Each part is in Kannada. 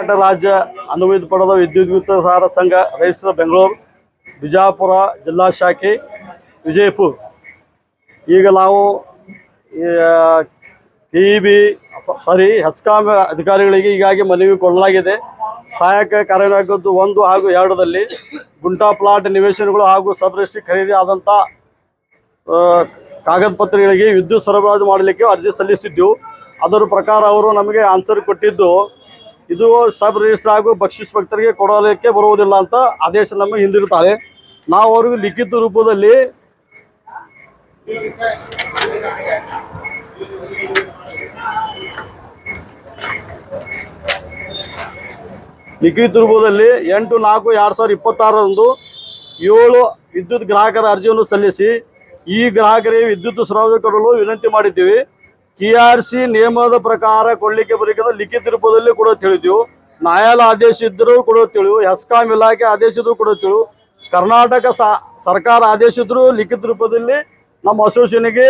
ಕರ್ನಾಟಕ ರಾಜ್ಯ ಅನುಮತಿ ಪಡೆದ ವಿದ್ಯುತ್ ಗುತ್ತಿಗೆದಾರ ಸಂಘ ರೈತರ ಬೆಂಗಳೂರು ಬಿಜಾಪುರ ಜಿಲ್ಲಾ ಶಾಖೆ ವಿಜಯಪುರ. ಈಗ ನಾವು KEB ಹೆಸ್ಕಾಂ ಅಧಿಕಾರಿಗಳಿಗೆ ಈಗಾಗಿ ಮನವಿ ಕೊಡಲಾಗಿದೆ. ಸಹಾಯಕ ಕಾರ್ಯನಿರ್ವಾಹಕದ್ದು 1 ಹಾಗೂ 2ರಲ್ಲಿ ಗುಂಟಾ ಪ್ಲಾಟ್ ನಿವೇಶನಗಳು ಹಾಗೂ ಸಬ್ ರಿಜಿಸ್ಟ್ರಿ ಖರೀದಿ ಆದಂಥ ಕಾಗದ ಪತ್ರಗಳಿಗೆ ವಿದ್ಯುತ್ ಸರಬರಾಜು ಮಾಡಲಿಕ್ಕೆ ಅರ್ಜಿ ಸಲ್ಲಿಸಿದ್ದೆವು. ಅದರ ಪ್ರಕಾರ ಅವರು ನಮಗೆ ಆನ್ಸರ್ ಕೊಟ್ಟಿದ್ದು, ಇದು ಸಬ್ ರಿಜಿಸ್ಟರ್ ಹಾಗೂ ಬಕ್ಷಿಸ್ ಭಕ್ತರಿಗೆ ಕೊಡಲಿಕ್ಕೆ ಬರುವುದಿಲ್ಲ ಅಂತ ಆದೇಶ ನಮಗೆ ಹಿಂದಿರುತ್ತಾರೆ. ನಾವು ಅವ್ರಿಗೆ ಲಿಖಿತ ರೂಪದಲ್ಲಿ ಲಿಖಿತ ರೂಪದಲ್ಲಿ 8/4/2026 7 ವಿದ್ಯುತ್ ಗ್ರಾಹಕರ ಅರ್ಜಿಯನ್ನು ಸಲ್ಲಿಸಿ ಈ ಗ್ರಾಹಕರಿಗೆ ವಿದ್ಯುತ್ ಸರಬರಾಜು ಕೊಡಲು ವಿನಂತಿ ಮಾಡಿದ್ದೀವಿ. KRC ನಿಯಮದ ಪ್ರಕಾರ ಕೊಡಲಿಕ್ಕೆ ಬರಲಿಕ್ಕೆ ಲಿಖಿತ ರೂಪದಲ್ಲಿ ಕೊಡೋದು ತಿಳಿದೆವು. ನ್ಯಾಯಾಲಯ ಆದೇಶ ಇದ್ದರೂ ಕೊಡೋದು ತಿಳಿವು, ಹೆಸ್ಕಾಂ ಇಲಾಖೆ ಆದೇಶ ಇದ್ರೂ ಕೊಡೋದು ತಿಳಿವು, ಕರ್ನಾಟಕ ಸರ್ಕಾರ ಆದೇಶ ಇದ್ರೂ ಲಿಖಿತ ರೂಪದಲ್ಲಿ ನಮ್ಮ ಅಸೋಸಿಯೇಷನ್ಗೆ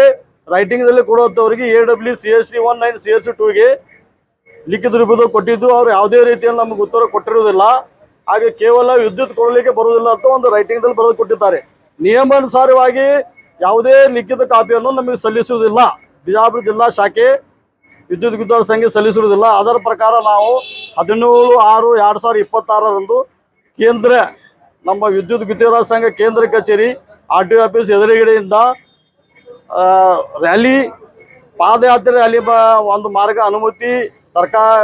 ರೈಟಿಂಗ್ದಲ್ಲಿ ಕೊಡೋದವರಿಗೆ AW CSC 19 CSC 2ಗೆ ಲಿಖಿತ ರೂಪದಲ್ಲಿ ಕೊಟ್ಟಿದ್ದು. ಅವ್ರು ಯಾವುದೇ ರೀತಿಯಲ್ಲಿ ನಮಗೆ ಉತ್ತರ ಕೊಟ್ಟಿರುವುದಿಲ್ಲ. ಹಾಗೆ ಕೇವಲ ವಿದ್ಯುತ್ ಕೊಡಲಿಕ್ಕೆ ಬರುವುದಿಲ್ಲ ಅಂತ ಒಂದು ರೈಟಿಂಗ್ದಲ್ಲಿ ಬರೆದು ಕೊಟ್ಟಿದ್ದಾರೆ. ನಿಯಮಾನುಸಾರವಾಗಿ ಯಾವುದೇ ಲಿಖಿತ ಕಾಪಿಯನ್ನು ನಮಗೆ ಸಲ್ಲಿಸುವುದಿಲ್ಲ. ಬಿಜಾಪುರ ಜಿಲ್ಲಾ ಶಾಖೆ ವಿದ್ಯುತ್ ಗುತ್ತಿಗೆದಾರ ಸಂಘ ಸಲ್ಲಿಸುವುದಿಲ್ಲ. ಅದರ ಪ್ರಕಾರ ನಾವು 17/6/2026 ಕೇಂದ್ರ ನಮ್ಮ ವಿದ್ಯುತ್ ಗುತ್ತಿಗೆದಾರ ಸಂಘ ಕೇಂದ್ರ ಕಚೇರಿ RTO ಆಫೀಸ್ ಎದುರುಗಡೆಯಿಂದ ರ್ಯಾಲಿ ಪಾದಯಾತ್ರೆ ರ್ಯಾಲಿ ಒಂದು ಮಾರ್ಗ ಅನುಮತಿ ಸರ್ಕಾರ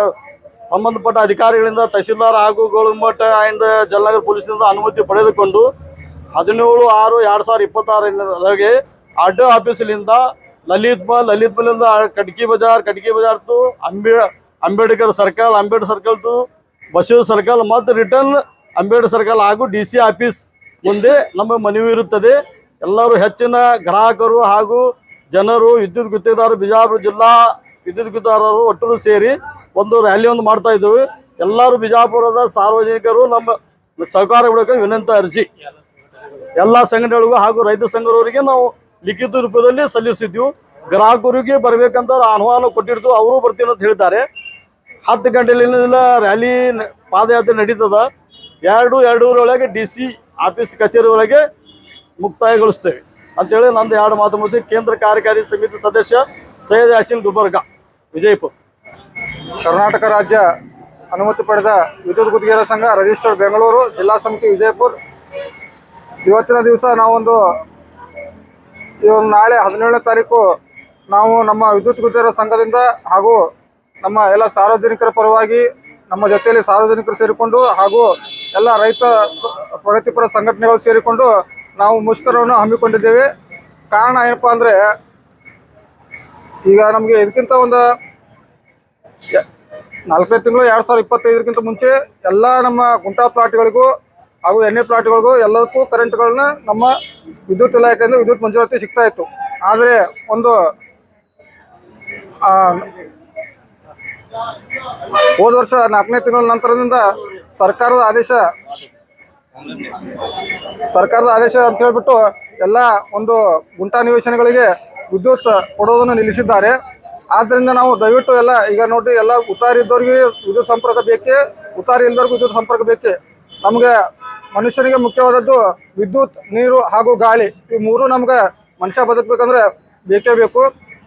ಸಂಬಂಧಪಟ್ಟ ಅಧಿಕಾರಿಗಳಿಂದ ತಹಶೀಲ್ದಾರ್ ಹಾಗೂ ಗೋಳಗುಮ್ಮಟ ಆ್ಯಂಡ್ ಜಲನಗರ ಪೊಲೀಸ್ನಿಂದ ಅನುಮತಿ ಪಡೆದುಕೊಂಡು 17/6/2026 RTO ಆಫೀಸಿನಿಂದ ಲಲಿತ್ ಮಲಿಂದ Katki Bazar to Ambedkar circle to Basava circle ಮತ್ತು ರಿಟರ್ನ್ ಅಂಬೇಡ್ಕರ್ ಸರ್ಕಲ್ ಹಾಗೂ DC ಆಫೀಸ್ ಮುಂದೆ ನಮ್ಮ ಮನವಿ ಇರುತ್ತದೆ. ಎಲ್ಲರೂ ಹೆಚ್ಚಿನ ಗ್ರಾಹಕರು ಹಾಗೂ ಜನರು ವಿದ್ಯುತ್ ಗುತ್ತಿಗೆದಾರರು ಬಿಜಾಪುರ ಜಿಲ್ಲಾ ವಿದ್ಯುತ್ ಗುತ್ತಿಗೆದಾರರು ಒಟ್ಟು ಸೇರಿ ಒಂದು ರ್ಯಾಲಿ ಮಾಡ್ತಾ ಇದ್ದೇವೆ. ಎಲ್ಲರೂ ಬಿಜಾಪುರದ ಸಾರ್ವಜನಿಕರು ನಮ್ಮ ಸಹಕಾರ ಕೊಡೋಕೆ ವಿನಂತಿ ಅರ್ಜಿ ಎಲ್ಲ ಸಂಘಟನೆಗಳಿಗೂ ಹಾಗೂ ರೈತ ಸಂಘದವರಿಗೆ ನಾವು ಲಿಖಿತ ರೂಪದಲ್ಲಿ ಸಲ್ಲಿಸಿದ್ವಿ. ಗ್ರಾಹಕರಿಗೆ ಬರಬೇಕಂತ ಆಹ್ವಾನ ಕೊಟ್ಟಿರ್ತು, ಅವರು ಬರ್ತೀನಿ ಅಂತ ಹೇಳ್ತಾರೆ. 10 ಗಂಟೆಲಿಂದ ರ್ಯಾಲಿ ಪಾದಯಾತ್ರೆ ನಡೀತದ. 2-2:30 DC ಆಫೀಸ್ ಕಚೇರಿ ಒಳಗೆ ಮುಕ್ತಾಯಗೊಳಿಸ್ತೇವೆ ಅಂತೇಳಿ ನಂದು 2 ಮಾತು ಮುಗಿಸಿ ಕೇಂದ್ರ ಕಾರ್ಯಕಾರಿ ಸಮಿತಿ ಸದಸ್ಯ ಸೈಯದ್ ಯಾಸಿನ್ ಗುಲ್ಬರ್ಗ, ವಿಜಯಪುರ. ಕರ್ನಾಟಕ ರಾಜ್ಯ ಅನುಮತಿ ಪಡೆದ ವಿದ್ಯುತ್ ಗುತ್ತಿಗೆದಾರ ಸಂಘ ರಿಜಿಸ್ಟರ್ ಬೆಂಗಳೂರು ಜಿಲ್ಲಾ ಸಮಿತಿ ವಿಜಯಪುರ. ಇವತ್ತಿನ ದಿವಸ ನಾಳೆ 17ನೇ ತಾರೀಕು ನಾವು ನಮ್ಮ ವಿದ್ಯುತ್ ಗುತ್ತಿಗೆದಾರ ಸಂಘದಿಂದ ಹಾಗೂ ನಮ್ಮ ಎಲ್ಲ ಸಾರ್ವಜನಿಕರ ಪರವಾಗಿ ನಮ್ಮ ಜೊತೆಯಲ್ಲಿ ಸಾರ್ವಜನಿಕರು ಸೇರಿಕೊಂಡು ಹಾಗೂ ಎಲ್ಲ ರೈತ ಪ್ರಗತಿಪರ ಸಂಘಟನೆಗಳು ಸೇರಿಕೊಂಡು ನಾವು ಮುಷ್ಕರವನ್ನು ಹಮ್ಮಿಕೊಂಡಿದ್ದೇವೆ. ಕಾರಣ ಏನಪ್ಪ ಅಂದರೆ, ಈಗ ನಮಗೆ ಇದಕ್ಕಿಂತ ಒಂದು 4ನೇ ತಿಂಗಳು 2025 ಮುಂಚೆ ಎಲ್ಲ ನಮ್ಮ ಗುಂಟಾ ಪ್ಲಾಟ್ಗಳಿಗೂ ಹಾಗೂ ಎಣ್ಣೆ ಪ್ಲಾಟ್ಗಳಿಗೂ ಎಲ್ಲದಕ್ಕೂ ಕರೆಂಟ್ಗಳನ್ನ ನಮ್ಮ ವಿದ್ಯುತ್ ಇಲಾಖೆಯಿಂದ ವಿದ್ಯುತ್ ಮಂಜೂರಾತಿ ಸಿಗ್ತಾ ಇತ್ತು. ಆದರೆ ಹೋದ ವರ್ಷ 4ನೇ ತಿಂಗಳ ನಂತರದಿಂದ ಸರ್ಕಾರದ ಆದೇಶ ಅಂತ ಹೇಳ್ಬಿಟ್ಟು ಎಲ್ಲ ಒಂದು ಗುಂಟಾ ನಿವೇಶನಗಳಿಗೆ ವಿದ್ಯುತ್ ಕೊಡೋದನ್ನು ನಿಲ್ಲಿಸಿದ್ದಾರೆ. ಆದ್ದರಿಂದ ನಾವು ದಯವಿಟ್ಟು ಎಲ್ಲ ಈಗ ನೋಡಿ, ಎಲ್ಲ ಉತ್ತಾರಿ ಇದ್ದವ್ರಿಗೆ ವಿದ್ಯುತ್ ಸಂಪರ್ಕ ಬೇಕೇ, ಉತ್ತಾರಿ ಇಲ್ದವ್ರಿಗೂ ವಿದ್ಯುತ್ ಸಂಪರ್ಕ ಬೇಕೇ. ನಮಗೆ ಮನುಷ್ಯನಿಗೆ ಮುಖ್ಯವಾದದ್ದು ವಿದ್ಯುತ್, ನೀರು ಹಾಗೂ ಗಾಳಿ, ಈ 3 ನಮ್ಗೆ ಮನುಷ್ಯ ಬದುಕಬೇಕಂದ್ರೆ ಬೇಕೇ ಬೇಕು.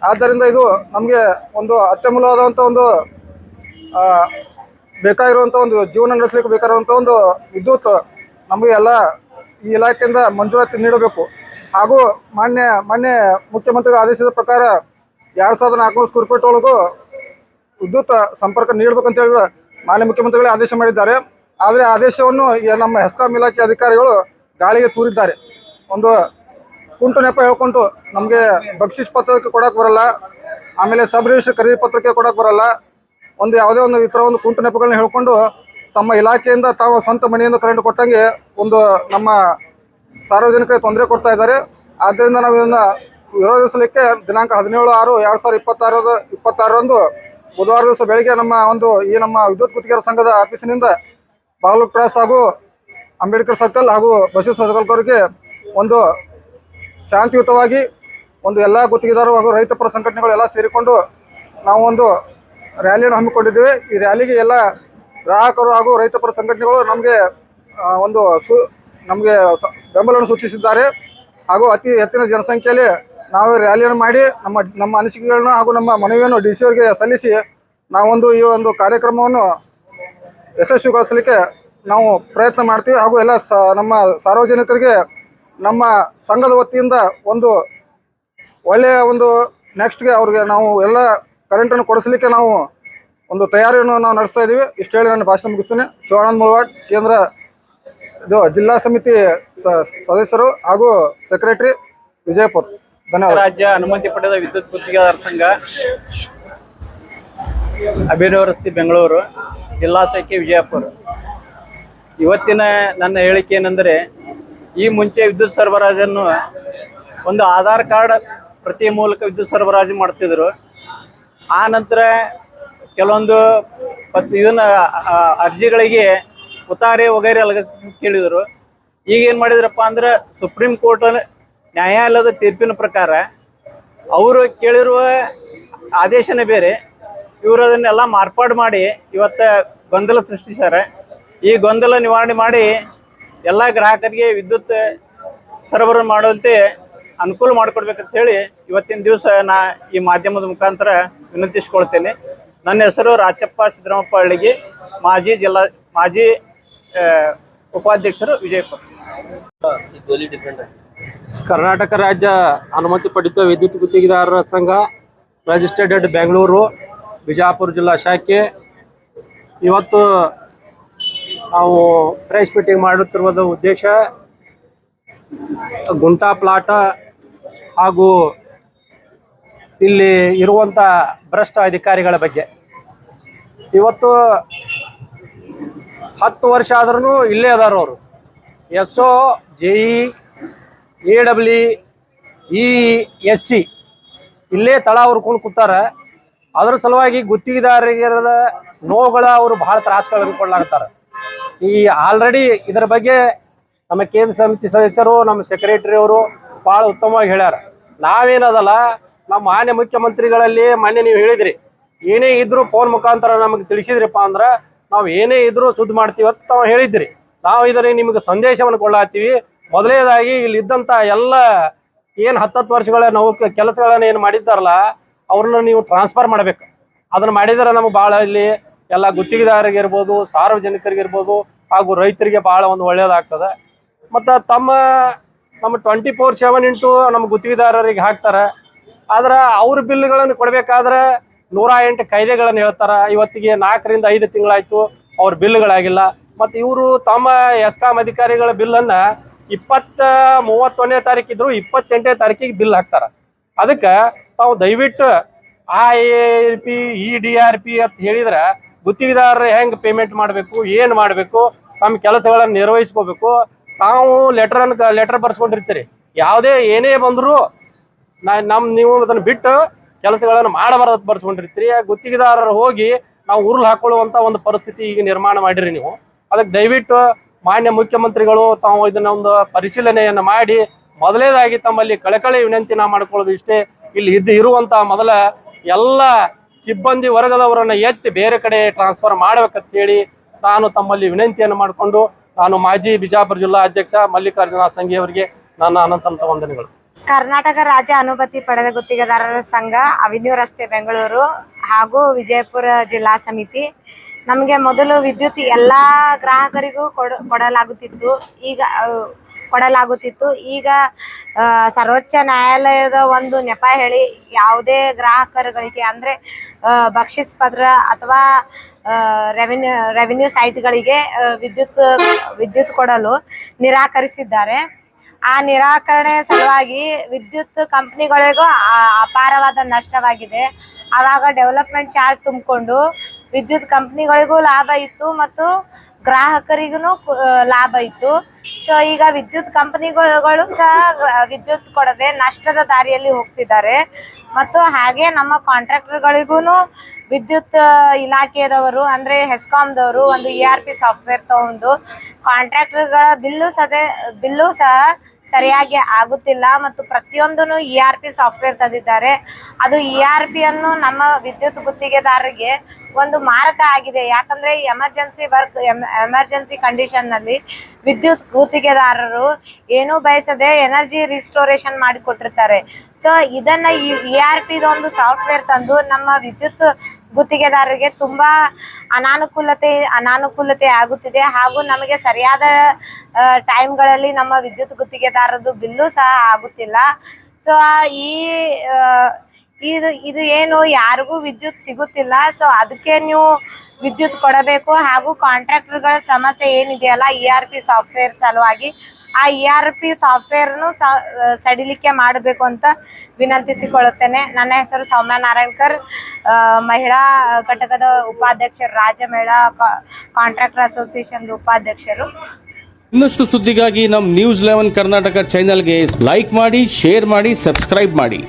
ಆದ್ದರಿಂದ ಇದು ನಮಗೆ ಒಂದು ಅತ್ಯಮೂಲ್ಯವಾದಂಥ ಒಂದು ಬೇಕಾಗಿರುವಂಥ ಒಂದು ಜೀವನ ನಡೆಸಲಿಕ್ಕೆ ಬೇಕಾಗಿರುವಂಥ ಒಂದು ವಿದ್ಯುತ್ ನಮಗೆ ಎಲ್ಲ ಈ ಇಲಾಖೆಯಿಂದ ಮಂಜೂರಾತಿ ನೀಡಬೇಕು. ಹಾಗೂ ಮಾನ್ಯ ಮುಖ್ಯಮಂತ್ರಿಗಳ ಆದೇಶದ ಪ್ರಕಾರ 2400 ಸ್ಕ್ವೇರ್ ಫೀಟ್ ಒಳಗೂ ವಿದ್ಯುತ್ ಸಂಪರ್ಕ ನೀಡಬೇಕಂತ ಹೇಳಿ ಮಾನ್ಯ ಮುಖ್ಯಮಂತ್ರಿಗಳೇ ಆದೇಶ ಮಾಡಿದ್ದಾರೆ. ಆದರೆ ಆದೇಶವನ್ನು ನಮ್ಮ ಹೆಸ್ಕಾಂ ಇಲಾಖೆ ಅಧಿಕಾರಿಗಳು ಗಾಳಿಗೆ ತೂರಿದ್ದಾರೆ. ಒಂದು ಕುಂಟು ನೆಪ ಹೇಳ್ಕೊಂಡು ನಮಗೆ ಬಕ್ಷಿಸ್ ಪತ್ರಕ್ಕೆ ಕೊಡೋಕೆ ಬರಲ್ಲ, ಆಮೇಲೆ ಸಬ್ ರಿಜಿಸ್ಟರ್ ಖರೀದಿ ಪತ್ರಕ್ಕೆ ಕೊಡೋಕೆ ಬರಲ್ಲ, ಯಾವುದೇ ಒಂದು ಈ ಥರ ಒಂದು ಕುಂಟು ನೆಪಗಳನ್ನ ಹೇಳ್ಕೊಂಡು ತಮ್ಮ ಇಲಾಖೆಯಿಂದ ತಾವು ಸ್ವಂತ ಮನೆಯಿಂದ ಕರೆಂಟ್ ಕೊಟ್ಟಂಗೆ ಒಂದು ನಮ್ಮ ಸಾರ್ವಜನಿಕರಿಗೆ ತೊಂದರೆ ಕೊಡ್ತಾ ಇದ್ದಾರೆ. ಆದ್ದರಿಂದ ನಾವು ಇದನ್ನು ವಿರೋಧಿಸಲಿಕ್ಕೆ ದಿನಾಂಕ 17/6/2026 ಬುಧವಾರ ದಿವಸ ಬೆಳಗ್ಗೆ ನಮ್ಮ ವಿದ್ಯುತ್ ಗುತ್ತಿಗೆದಾರ ಸಂಘದ ಆಫೀಸಿನಿಂದ ಬಾಗಲೂರು ಕ್ರಾಸ್ ಹಾಗೂ ಅಂಬೇಡ್ಕರ್ ಸರ್ಕಲ್ ಹಾಗೂ ಬಸವ ಸರ್ಕಲ್ವರೆಗೆ ಒಂದು ಶಾಂತಿಯುತವಾಗಿ ಎಲ್ಲ ಗುತ್ತಿಗೆದಾರರು ಹಾಗೂ ರೈತಪರ ಸಂಘಟನೆಗಳು ಎಲ್ಲ ಸೇರಿಕೊಂಡು ನಾವು ಒಂದು ರ್ಯಾಲಿಯನ್ನು ಹಮ್ಮಿಕೊಂಡಿದ್ದೇವೆ. ಈ ರ್ಯಾಲಿಗೆ ಎಲ್ಲ ಗ್ರಾಹಕರು ಹಾಗೂ ರೈತಪರ ಸಂಘಟನೆಗಳು ನಮಗೆ ನಮಗೆ ಬೆಂಬಲವನ್ನು ಸೂಚಿಸಿದ್ದಾರೆ. ಹಾಗೂ ಅತಿ ಹೆಚ್ಚಿನ ಜನಸಂಖ್ಯೆಯಲ್ಲಿ ನಾವು ರ್ಯಾಲಿಯನ್ನು ಮಾಡಿ ನಮ್ಮ ಅನಿಸಿಕೆಗಳನ್ನ ಹಾಗೂ ನಮ್ಮ ಮನವಿಯನ್ನು DC ಅವರಿಗೆ ಸಲ್ಲಿಸಿ ನಾವೊಂದು ಈ ಒಂದು ಕಾರ್ಯಕ್ರಮವನ್ನು ಯಶಸ್ವಿಗೊಳಿಸಲಿಕ್ಕೆ ನಾವು ಪ್ರಯತ್ನ ಮಾಡ್ತೀವಿ. ಹಾಗೂ ಎಲ್ಲ ನಮ್ಮ ಸಾರ್ವಜನಿಕರಿಗೆ ನಮ್ಮ ಸಂಘದ ವತಿಯಿಂದ ಒಂದು ಒಳ್ಳೆಯ ಒಂದು ನೆಕ್ಸ್ಟ್ಗೆ ಅವ್ರಿಗೆ ನಾವು ಎಲ್ಲ ಕರೆಂಟನ್ನು ಕೊಡಿಸಲಿಕ್ಕೆ ನಾವು ಒಂದು ತಯಾರಿಯನ್ನು ನಾವು ನಡೆಸ್ತಾ ಇದ್ದೀವಿ. ಇಷ್ಟು ಹೇಳಿ ನಾನು ಭಾಷಣ ಮುಗಿಸ್ತೇನೆ. ಶಿವಾನಂದ ಮುಳವಾಡ್, ಕೇಂದ್ರ ಜಿಲ್ಲಾ ಸಮಿತಿ ಸದಸ್ಯರು ಹಾಗೂ ಸೆಕ್ರೆಟರಿ, ವಿಜಯಪುರ. ಧನ್ಯವಾದ. ರಾಜ್ಯ ಅನುಮತಿ ಪಡೆದ ವಿದ್ಯುತ್ ಗುತ್ತಿಗೆದಾರ ಸಂಘ, ಅಭಿನವ ರಸ್ತೆ, ಬೆಂಗಳೂರು, ಜಿಲ್ಲಾ ಶಾಖೆ, ವಿಜಯಪುರ. ಇವತ್ತಿನ ನನ್ನ ಹೇಳಿಕೆ ಏನೆಂದರೆ, ಈ ಮುಂಚೆ ವಿದ್ಯುತ್ ಸರಬರಾಜನ್ನು ಒಂದು ಆಧಾರ್ ಕಾರ್ಡ್ ಪ್ರತಿ ಮೂಲಕ ವಿದ್ಯುತ್ ಸರಬರಾಜು ಮಾಡ್ತಿದ್ರು. ಆ ನಂತರ ಕೆಲವೊಂದು ಅರ್ಜಿಗಳಿಗೆ ಉತಾರೆ ವಗೈರೆ ಕೇಳಿದರು. ಈಗ ಏನು ಮಾಡಿದ್ರಪ್ಪ ಅಂದ್ರೆ, ಸುಪ್ರೀಂ ಕೋರ್ಟ್ ನ್ಯಾಯಾಲಯದ ತೀರ್ಪಿನ ಪ್ರಕಾರ ಅವರು ಕೇಳಿರುವ ಆದೇಶನೇ ಬೇರೆ, ಇವರು ಅದನ್ನೆಲ್ಲ ಮಾರ್ಪಾಡು ಮಾಡಿ ಇವತ್ತು ಗೊಂದಲ ಸೃಷ್ಟಿಸ್ಯಾರೆ. ಈ ಗೊಂದಲ ನಿವಾರಣೆ ಮಾಡಿ ಎಲ್ಲ ಗ್ರಾಹಕರಿಗೆ ವಿದ್ಯುತ್ ಸರಬರಾಜು ಮಾಡುವಂತೆ ಅನುಕೂಲ ಮಾಡಿಕೊಡ್ಬೇಕಂತ ಹೇಳಿ ಇವತ್ತಿನ ದಿವಸ ಈ ಮಾಧ್ಯಮದ ಮುಖಾಂತರ ವಿನಂತಿಸಿಕೊಳ್ತೇನೆ. ನನ್ನ ಹೆಸರು ರಾಚಪ್ಪ ಸಿದ್ದರಾಮಪ್ಪ ಹಳ್ಳಿಗಿ, ಮಾಜಿ ಉಪಾಧ್ಯಕ್ಷರು, ವಿಜಯಪುರ. ಕರ್ನಾಟಕ ರಾಜ್ಯ ಅನುಮತಿ ಪಡೆದ ವಿದ್ಯುತ್ ಗುತ್ತಿಗೆದಾರರ ಸಂಘ, ರಿಜಿಸ್ಟರ್ಡ್ ಅಟ್ ಬೆಂಗಳೂರು, ಬಿಜಾಪುರ ಜಿಲ್ಲಾ ಶಾಖೆ. ಇವತ್ತು ನಾವು ಪ್ರೆಸ್ ಮೀಟಿಂಗ್ ಮಾಡುತ್ತಿರುವ ಉದ್ದೇಶ ಗುಂಟಾ ಪ್ಲಾಟ ಹಾಗೂ ಇಲ್ಲಿ ಇರುವಂಥ ಭ್ರಷ್ಟ ಅಧಿಕಾರಿಗಳ ಬಗ್ಗೆ. ಇವತ್ತು 10 ವರ್ಷ ಆದ್ರೂ ಇಲ್ಲೇ ಅದಾರ ಅವರು. SO, JE, AWE, SC ಇಲ್ಲೇ ತಳ ಹುರ್ಕೊಂಡು ಕೂತಾರ. ಅದ್ರ ಸಲುವಾಗಿ ಗುತ್ತಿಗೆದಾರರಿಗಿರದ ನೋವುಗಳ ಅವರು ಭಾಳ ತ್ರಾಸಗಳನ್ನು ಕೊಡ್ಲಾಗ್ತಾರೆ. ಈ ಆಲ್ರೆಡಿ ಇದರ ಬಗ್ಗೆ ನಮ್ಮ ಕೇಂದ್ರ ಸಮಿತಿ ಸದಸ್ಯರು, ನಮ್ಮ ಸೆಕ್ರೆಟರಿ ಅವರು ಭಾಳ ಉತ್ತಮವಾಗಿ ಹೇಳ್ಯಾರ. ನಾವೇನದಲ್ಲ, ನಮ್ಮ ಮಾನ್ಯ ಮುಖ್ಯಮಂತ್ರಿಗಳಲ್ಲಿ ಮೊನ್ನೆ ನೀವು ಹೇಳಿದ್ರಿ, ಏನೇ ಇದ್ರೂ ಫೋನ್ ಮುಖಾಂತರ ನಮಗೆ ತಿಳಿಸಿದ್ರಪ್ಪ ಅಂದ್ರೆ ನಾವು ಏನೇ ಇದ್ರೂ ಸುದ್ದಿ ಮಾಡ್ತೀವಿ ಅಂತ ತಾವು ಹೇಳಿದ್ರಿ. ನಾವು ಇದರಲ್ಲಿ ನಿಮಗೆ ಸಂದೇಶವನ್ನು ಕೊಳ್ಳಾತೀವಿ. ಮೊದಲನೇದಾಗಿ ಇಲ್ಲಿದ್ದಂಥ ಎಲ್ಲ ಏನು 10 ವರ್ಷಗಳ ನಾವು ಕೆಲಸಗಳನ್ನ ಏನು ಮಾಡಿದ್ದಾರಲ್ಲ, ಅವ್ರನ್ನ ನೀವು ಟ್ರಾನ್ಸ್ಫರ್ ಮಾಡಬೇಕು. ಅದನ್ನು ಮಾಡಿದರೆ ನಮಗೆ ಭಾಳ ಇಲ್ಲಿ ಎಲ್ಲ ಗುತ್ತಿಗೆದಾರರಿಗಿರ್ಬೋದು, ಸಾರ್ವಜನಿಕರಿಗಿರ್ಬೋದು ಹಾಗೂ ರೈತರಿಗೆ ಭಾಳ ಒಂದು ಒಳ್ಳೆಯದಾಗ್ತದೆ. ಮತ್ತು ನಮ್ಮ 24/7 ನಮ್ಮ ಗುತ್ತಿಗೆದಾರರಿಗೆ ಹಾಕ್ತಾರೆ. ಆದ್ರೆ ಅವ್ರ ಬಿಲ್ಗಳನ್ನು ಕೊಡಬೇಕಾದ್ರೆ 108 ಕಾಯ್ದೆಗಳನ್ನು ಹೇಳ್ತಾರೆ. ಇವತ್ತಿಗೆ 4 ರಿಂದ 5 ತಿಂಗಳಾಯ್ತು ಅವ್ರ ಬಿಲ್ಗಳಾಗಿಲ್ಲ. ಮತ್ತು ಇವರು ತಮ್ಮ ಎಸ್ಕಾಂ ಅಧಿಕಾರಿಗಳ ಬಿಲ್ಲನ್ನು 31ನೇ ತಾರೀಕು ಇದ್ರು 28ನೇ ತಾರೀಕಿಗೆ ಬಿಲ್ ಹಾಕ್ತಾರೆ. ಅದಕ್ಕೆ ತಾವು ದಯವಿಟ್ಟು IARP, EDRP ಅಂತ ಹೇಳಿದ್ರೆ ಗುತ್ತಿಗೆದಾರರು ಹೆಂಗೆ ಪೇಮೆಂಟ್ ಮಾಡಬೇಕು, ಏನು ಮಾಡಬೇಕು, ತಮ್ಮ ಕೆಲಸಗಳನ್ನು ನಿರ್ವಹಿಸ್ಕೋಬೇಕು. ತಾವು ಲೆಟರ್ ಬರ್ಸ್ಕೊಂಡಿರ್ತೀರಿ, ಯಾವುದೇ ಏನೇ ಬಂದರೂ ನೀವು ಅದನ್ನು ಬಿಟ್ಟು ಕೆಲಸಗಳನ್ನು ಮಾಡಬಾರದು ಬರ್ಸ್ಕೊಂಡಿರ್ತೀರಿ. ಗುತ್ತಿಗೆದಾರರು ಹೋಗಿ ನಾವು ಉರುಳು ಹಾಕೊಳ್ಳುವಂಥ ಒಂದು ಪರಿಸ್ಥಿತಿ ಈಗ ನಿರ್ಮಾಣ ಮಾಡಿರಿ ನೀವು. ಅದಕ್ಕೆ ದಯವಿಟ್ಟು ಮಾನ್ಯ ಮುಖ್ಯಮಂತ್ರಿಗಳು ತಾವು ಇದನ್ನ ಒಂದು ಪರಿಶೀಲನೆಯನ್ನು ಮಾಡಿ ಮೊದಲೇದಾಗಿ ತಮ್ಮಲ್ಲಿ ಕಳಕಳಿ ವಿನಂತಿನ ಮಾಡ್ಕೊಳ್ಳೋದು ಇಷ್ಟೇ. ಇಲ್ಲಿ ಇರುವಂಥ ಮೊದಲ ಎಲ್ಲ ಸಿಬ್ಬಂದಿ ವರ್ಗದವರನ್ನು ಎತ್ತಿ ಬೇರೆ ಕಡೆ ಟ್ರಾನ್ಸ್ಫರ್ ಮಾಡ್ಬೇಕಂತ ಹೇಳಿ ನಾನು ತಮ್ಮಲ್ಲಿ ವಿನಂತಿಯನ್ನು ಮಾಡಿಕೊಂಡು, ನಾನು ಮಾಜಿ ಬಿಜಾಪುರ ಜಿಲ್ಲಾ ಅಧ್ಯಕ್ಷ ಮಲ್ಲಿಕಾರ್ಜುನ ಸಂಘಿ ಅವರಿಗೆ ನನ್ನ ಅನಂತ ವಂದನೆಗಳು. ಕರ್ನಾಟಕ ರಾಜ್ಯ ಅನುಮತಿ ಪಡೆದ ಗುತ್ತಿಗೆದಾರರ ಸಂಘ, ಅವಿನ್ಯೂ ರಸ್ತೆ, ಬೆಂಗಳೂರು ಹಾಗೂ ವಿಜಯಪುರ ಜಿಲ್ಲಾ ಸಮಿತಿ. ನಮಗೆ ಮೊದಲು ವಿದ್ಯುತ್ ಎಲ್ಲ ಗ್ರಾಹಕರಿಗೂ ಕೊಡಲಾಗುತ್ತಿತ್ತು. ಈಗ ಸರ್ವೋಚ್ಚ ನ್ಯಾಯಾಲಯದ ಒಂದು ನೆಪ ಹೇಳಿ ಯಾವುದೇ ಗ್ರಾಹಕರುಗಳಿಗೆ ಅಂದರೆ ಬಕ್ಷಿಸ್ ಪತ್ರ ಅಥವಾ ರೆವಿನ್ಯೂ ಸೈಟ್ಗಳಿಗೆ ವಿದ್ಯುತ್ ಕೊಡಲು ನಿರಾಕರಿಸಿದ್ದಾರೆ. ಆ ನಿರಾಕರಣೆ ಸಲುವಾಗಿ ವಿದ್ಯುತ್ ಕಂಪ್ನಿಗಳಿಗೂ ಅಪಾರವಾದ ನಷ್ಟವಾಗಿದೆ. ಆವಾಗ ಡೆವಲಪ್ಮೆಂಟ್ ಚಾರ್ಜ್ ತುಂಬಿಕೊಂಡು ವಿದ್ಯುತ್ ಕಂಪ್ನಿಗಳಿಗೂ ಲಾಭ ಇತ್ತು ಮತ್ತು ಗ್ರಾಹಕರಿಗೂ ಲಾಭ ಇತ್ತು. ಸೊ ಈಗ ವಿದ್ಯುತ್ ಕಂಪನಿಗಳು ಸಹ ವಿದ್ಯುತ್ ಕೊಡದೆ ನಷ್ಟದ ದಾರಿಯಲ್ಲಿ ಹೋಗ್ತಿದ್ದಾರೆ. ಮತ್ತು ಹಾಗೆ ನಮ್ಮ ಕಾಂಟ್ರಾಕ್ಟರ್ಗಳಿಗೂ ವಿದ್ಯುತ್ ಇಲಾಖೆಯದವರು ಅಂದರೆ ಹೆಸ್ಕಾಮ್ದವರು ಒಂದು ERP ಸಾಫ್ಟ್ವೇರ್ ತಗೊಂಡು ಕಾಂಟ್ರಾಕ್ಟರ್ಗಳ ಬಿಲ್ಲು ಸಹ ಸರಿಯಾಗಿ ಆಗುತ್ತಿಲ್ಲ. ಮತ್ತು ಪ್ರತಿಯೊಂದನ್ನು ERP ಸಾಫ್ಟ್ವೇರ್ ತಂದಿದ್ದಾರೆ. ಅದು ERP ಅನ್ನು ನಮ್ಮ ವಿದ್ಯುತ್ ಗುತ್ತಿಗೆದಾರರಿಗೆ ಒಂದು ಮಾರಕ ಆಗಿದೆ. ಯಾಕಂದ್ರೆ ಎಮರ್ಜೆನ್ಸಿ ಕಂಡೀಷನ್ ನಲ್ಲಿ ವಿದ್ಯುತ್ ಗುತ್ತಿಗೆದಾರರು ಏನು ಬಯಸದೆ ಎನರ್ಜಿ ರಿಸ್ಟೋರೇಷನ್ ಮಾಡಿ ಕೊಟ್ಟಿರ್ತಾರೆ. ಸೊ ಇದನ್ನ ERP ಒಂದು ಸಾಫ್ಟ್ವೇರ್ ತಂದು ನಮ್ಮ ವಿದ್ಯುತ್ ಗುತ್ತಿಗೆದಾರರಿಗೆ ತುಂಬಾ ಅನಾನುಕೂಲತೆ ಆಗುತ್ತಿದೆ. ಹಾಗೂ ನಮಗೆ ಸರಿಯಾದ ಟೈಮ್ಗಳಲ್ಲಿ ನಮ್ಮ ವಿದ್ಯುತ್ ಗುತ್ತಿಗೆದಾರರದ್ದು ಬಿಲ್ಲು ಸಹ ಆಗುತ್ತಿಲ್ಲ. ಸೊ ಇದು ಏನು ಯಾರಿಗೂ ವಿದ್ಯುತ್ ಸಿಗುತ್ತಿಲ್ಲ. ಸೊ ಅದಕ್ಕೆ ನೀವು ವಿದ್ಯುತ್ ಕೊಡಬೇಕು. ಹಾಗೂ ಕಾಂಟ್ರಾಕ್ಟರ್ಗಳ ಸಮಸ್ಯೆ ಏನಿದೆಯಲ್ಲ ERP ಸಾಫ್ಟ್ವೇರ್ ಸಲುವಾಗಿ ಆ ERP ಸಾಫ್ಟ್ವೇರ್ನು ಸಡಿಲಿಕೆ ಮಾಡಬೇಕು ಅಂತ ವಿನಂತಿಸಿಕೊಳ್ಳುತ್ತೇನೆ. ನನ್ನ ಹೆಸರು ಸೌಮ್ಯ ನಾರಾಯಣ್ಕರ್, ಮಹಿಳಾ ಘಟಕದ ಉಪಾಧ್ಯಕ್ಷರು, ರಾಜ್ಯ ಮಹಿಳಾ ಕಾಂಟ್ರಾಕ್ಟರ್ ಅಸೋಸಿಯೇಷನ್ ಉಪಾಧ್ಯಕ್ಷರು. ಇನ್ನಷ್ಟು ಸುದ್ದಿಗಾಗಿ ನಮ್ಮ ನ್ಯೂಸ್ 11 ಕರ್ನಾಟಕ ಚಾನೆಲ್ಗೆ ಲೈಕ್ ಮಾಡಿ, ಶೇರ್ ಮಾಡಿ, ಸಬ್ಸ್ಕ್ರೈಬ್ ಮಾಡಿ.